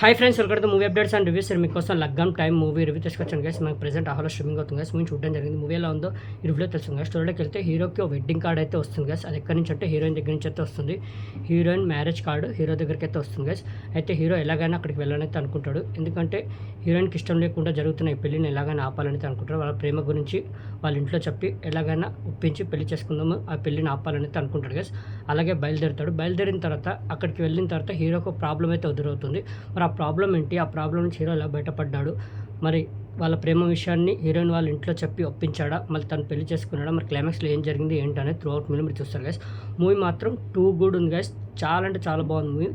Hi friends, welcome to movie updates and reviews. మీకోసం లగ్గం time movie review తీసుకొచ్చాను guys. మనకు ప్రెజెంట్ ఆహోలో స్ట్రీమింగ్ అవుతుంది గైస్. మూవీ చూడడం జరిగింది. మూవీ ఎలా ఉందో ఈ రివ్యూలో తెలుస్తుంది గైస్. స్టోరీలోకి వెళ్తే హీరోకి ఒక వెడ్డింగ్ కార్డ్ అయితే వస్తుంది గైస్. అది ఎక్కడి నుంచి అంటే హీరోయిన్ దగ్గర నుంచి అయితే వస్తుంది. హీరోయిన్ మ్యారేజ్ కార్డు హీరో దగ్గరికి అయితే వస్తుంది గైస్. అయితే హీరో ఎలాగైనా అక్కడికి వెళ్ళాలని అనుకుంటాడు. ఎందుకంటే హీరోయిన్కి ఇష్టం లేకుండా జరుగుతున్న ఈ పెళ్లిని ఎలాగైనా ఆపాలని అనుకుంటాడు. వాళ్ళ ప్రేమ గురించి వాళ్ళ ఇంట్లో చెప్పి ఎలాగైనా ఒప్పించి పెళ్లి చేసుకుందాము, ఆ పెళ్లిని ఆపాలని అనుకుంటాడు గైస్. అలాగే బయలుదేరుతాడు. బయలుదేరిన తర్వాత అక్కడికి వెళ్ళిన తర్వాత హీరోకి ప్రాబ్లం అయితే ఎదురవుతుంది. మరి ఆ ప్రాబ్లం ఏంటి, ఆ ప్రాబ్లం నుంచి హీరో ఎలా బయటపడ్డాడు, మరి వాళ్ళ ప్రేమ విషయాన్ని హీరోయిన్ వాళ్ళ ఇంట్లో చెప్పి ఒప్పించాడా, మళ్ళీ తను పెళ్లి చేసుకున్నాడా, మరి క్లైమాక్స్లో ఏం జరిగింది ఏంటి అనేది త్రూ అవుట్ మూవీ మీరు చూస్తారు గైస్. మూవీ మాత్రం టూ గుడ్ ఉంది గైస్. చాలా అంటే చాలా బాగుంది మూవీ.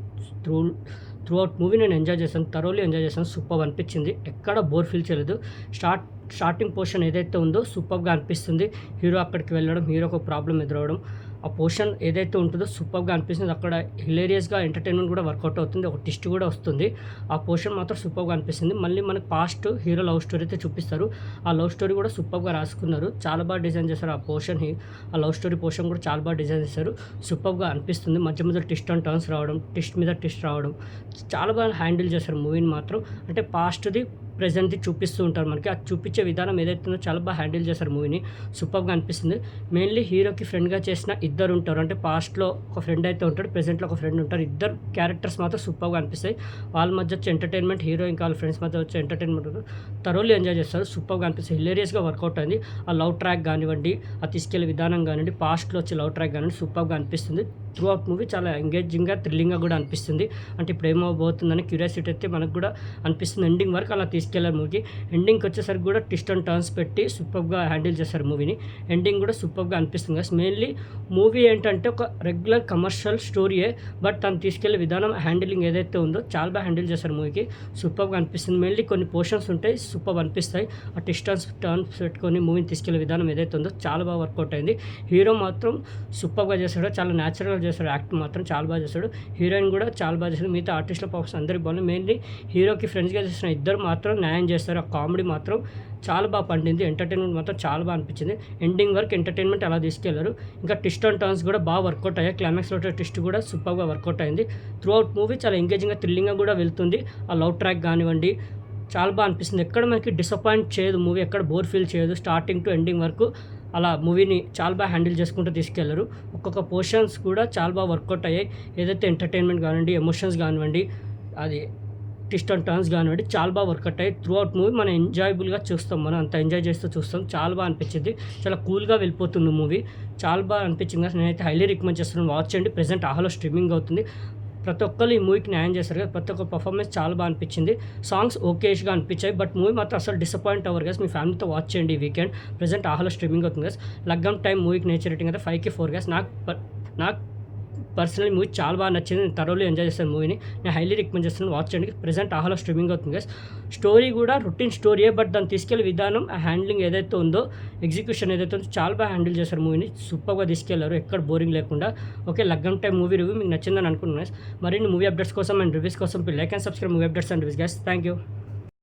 త్రూ అవుట్ మూవీ నేను ఎంజాయ్ చేశాను, థరోలీ ఎంజాయ్ చేశాను. సూపర్ అనిపించింది, ఎక్కడ బోర్ ఫీల్ చేయలేదు. స్టార్టింగ్ పోర్షన్ ఏదైతే ఉందో సూపర్గా అనిపిస్తుంది. హీరో అక్కడికి వెళ్ళడం, హీరోకి ఒక ప్రాబ్లం ఎదురవడం, ఆ పోర్షన్ ఏదైతే ఉంటుందో సూపర్గా అనిపిస్తుంది. అక్కడ హిలేరియస్గా ఎంటర్టైన్మెంట్ కూడా వర్కౌట్ అవుతుంది, ఒక ట్విస్ట్ కూడా వస్తుంది. ఆ పోర్షన్ మాత్రం సూపర్గా అనిపిస్తుంది. మళ్ళీ మనకు పాస్ట్ హీరో లవ్ స్టోరీ అయితే చూపిస్తారు. ఆ లవ్ స్టోరీ కూడా సూపర్గా రాసుకున్నారు, చాలా బాగా డిజైన్ చేశారు. ఆ లవ్ స్టోరీ పోర్షన్ కూడా చాలా బాగా డిజైన్ చేశారు. సూపర్గా అనిపిస్తుంది. మధ్య మధ్య ట్విస్ట్ అండ్ టర్న్స్ రావడం, ట్విస్ట్ మీద ట్విస్ట్ రావడం, చాలా బాగా హ్యాండిల్ చేశారు మూవీని మాత్రం. అంటే పాస్ట్ది ప్రెజెంట్ది చూపిస్తూ ఉంటారు మనకి. ఆ చూపించే విధానం ఏదైతే ఉందో చాలా బాగా హ్యాండిల్ చేశారు మూవీని. సూపర్గా అనిపిస్తుంది. మెయిన్లీ హీరోకి ఫ్రెండ్గా చేసిన ఇద్దరు ఉంటారు. అంటే పాస్ట్లో ఒక ఫ్రెండ్ అయితే ఉంటాడు, ప్రెజెంట్లో ఒక ఫ్రెండ్ ఉంటారు. ఇద్దరు క్యారెక్టర్స్ మాత్రం సూపర్గా అనిపిస్తాయి. వాళ్ళ మధ్య వచ్చే ఎంటర్టైన్మెంట్, హీరో ఇంకా వాళ్ళ ఫ్రెండ్స్ మధ్య వచ్చే ఎంటర్టైన్మెంట్ థరోలీ ఎంజాయ్ చేస్తారు. సూపర్గా అనిపిస్తుంది, హిలేరియస్గా వర్కౌట్ అయింది. ఆ లవ్ ట్రాక్ కానివ్వండి, ఆ తీసుకెళ్లే విధానం కానివ్వండి, పాస్ట్లో వచ్చే లవ్ ట్రాక్ కానివ్వండి, సూపర్గా అనిపిస్తుంది. త్రూ అవుట్ మూవీ చాలా ఎంగేజింగ్గా, థ్రిల్లింగ్గా కూడా అనిపిస్తుంది. అంటే ఇప్పుడు ఏమవబోతుందని క్యూరియాసిటీ అయితే మనకు కూడా అనిపిస్తుంది. ఎండింగ్ వరకు అలా తీసుకెళ్లారు మూవీకి. ఎండింగ్కి వచ్చేసరికి కూడా ట్విస్ట్ అండ్ టర్న్స్ పెట్టి సూపర్గా హ్యాండిల్ చేశారు మూవీని. ఎండింగ్ కూడా సూపర్గా అనిపిస్తుంది కదా. మెయిన్లీ మూవీ ఏంటంటే ఒక రెగ్యులర్ కమర్షియల్ స్టోరీయే, బట్ తను తీసుకెళ్లే విధానం, హ్యాండిలింగ్ ఏదైతే ఉందో చాలా బాగా హ్యాండిల్ చేశారు మూవీకి. సూపర్గా అనిపిస్తుంది. మెయిన్లీ కొన్ని పోర్షన్స్ ఉంటాయి, సూపర్ అనిపిస్తాయి. ఆ ట్విస్ట్ అండ్ టర్న్స్ పెట్టుకొని మూవీని తీసుకెళ్లే విధానం ఏదైతే ఉందో చాలా బాగా వర్కౌట్ అయింది. హీరో మాత్రం సూపర్గా చేశాడు, చాలా న్యాచురల్గా చేశాడు. యాక్ట్ మాత్రం చాలా బాగా చేశాడు. హీరోయిన్ కూడా చాలా బాగా చేశాడు. మిగతా ఆర్టిస్టుల పర్ఫార్మెన్స్ అందరికీ బాగుంది. మెయిన్లీ హీరోకి ఫ్రెండ్స్గా చేసిన ఇద్దరు మాత్రం న్యాయం చేస్తారు. ఆ కామెడీ మాత్రం చాలా బాగా పండింది. ఎంటర్టైన్మెంట్ మాత్రం చాలా బాగా అనిపించింది. ఎండింగ్ వరకు ఎంటర్టైన్మెంట్ అలా తీసుకెళ్లారు. ఇంకా ట్విస్ట్ అండ్ టర్న్స్ కూడా బాగా వర్కౌట్ అయ్యాయి. క్లైమాక్స్లో ట్విస్ట్ కూడా సూపర్గా వర్కౌట్ అయింది. త్రూ అవుట్ మూవీ చాలా ఎంగేజింగ్గా, థ్రిల్లింగ్గా కూడా వెళ్తుంది. ఆ లవ్ ట్రాక్ కానివ్వండి చాలా బాగా అనిపిస్తుంది. ఎక్కడ మనకి డిసప్పాయింట్ చేయదు మూవీ, ఎక్కడ బోర్ ఫీల్ చేయదు. స్టార్టింగ్ టు ఎండింగ్ వరకు అలా మూవీని చాలా బాగా హ్యాండిల్ చేసుకుంటూ తీసుకెళ్లారు. ఒక్కొక్క పోర్షన్స్ కూడా చాలా బాగా వర్కౌట్ అయ్యాయి. ఏదైతే ఎంటర్టైన్మెంట్ కానివ్వండి, ఎమోషన్స్ కానివ్వండి, అది ట్విస్ట్ అండ్ టర్న్స్ కానివ్వండి చాలా బాగా వర్కౌట్ అయ్యాయి. త్రూ అవుట్ మూవీ మనం ఎంజాయబుల్గా చూస్తాం, మనం అంత ఎంజాయ్ చేస్తూ చూస్తాం. చాలా బాగా అనిపించింది, చాలా కూల్గా వెళ్ళిపోతుంది మూవీ. చాలా బాగా అనిపించింది. నేనైతే హైలీ రికమెండ్ చేస్తున్నాను, వాచ్ చేయండి. ప్రెజెంట్ ఆహాలో స్ట్రీమింగ్ అవుతుంది. ప్రతి ఒక్కరు ఈ మూవీకి న్యాయం చేస్తారు కదా. ప్రతి ఒక్క పర్ఫార్మెన్స్ చాలా బాగా అనిపించింది. సాంగ్స్ ఓకేష్గా అనిపించాయి, బట్ మూవీ మాత్రం అసలు డిసప్పాయింట్ అవ్వరు గైస్. మీ ఫ్యామిలీతో వాచ్ చేయండి ఈ వీకెండ్. ప్రెజెంట్ ఆహాలో స్ట్రీమింగ్ అవుతుంది గైస్. లగ్గం టైం మూవీకి నేచర్ రేటింగ్ అయితే 5కి 4 గైస్. నాకు పర్సనలీ మూవీ చాలా బాగా నచ్చింది. నేను థరోలీ ఎంజాయ్ చేస్తాను మూవీని. నేను హైలీ రికమెండ్ చేస్తాను, వాచ్ చేయండి. ప్రెజెంట్ ఆహాలో స్ట్రీమింగ్ అవుతుంది గైస్. స్టోరీ కూడా రొటీన్ స్టోరీయే, బట్ దాన్ని తీసుకెళ్లే విధానం, ఆ హ్యాండ్లింగ్ ఏదైతే ఉందో, ఎగ్జిక్యూషన్ ఏదైతే ఉందో చాలా బాగా హ్యాండిల్ చేశారు మూవీని. సూపర్గా తీసుకెళ్లారు, ఎక్కడ బోరింగ్ లేకుండా. ఓకే, లగ్గం టైం మూవీ రివ్యూ మీకు నచ్చిందని అనుకుంటున్నాను. మరిన్ని మూవీ అప్డేట్స్ కోసం అండ్ రివ్యూస్ కోసం like and subscribe movie updates and reviews guys. Thank you.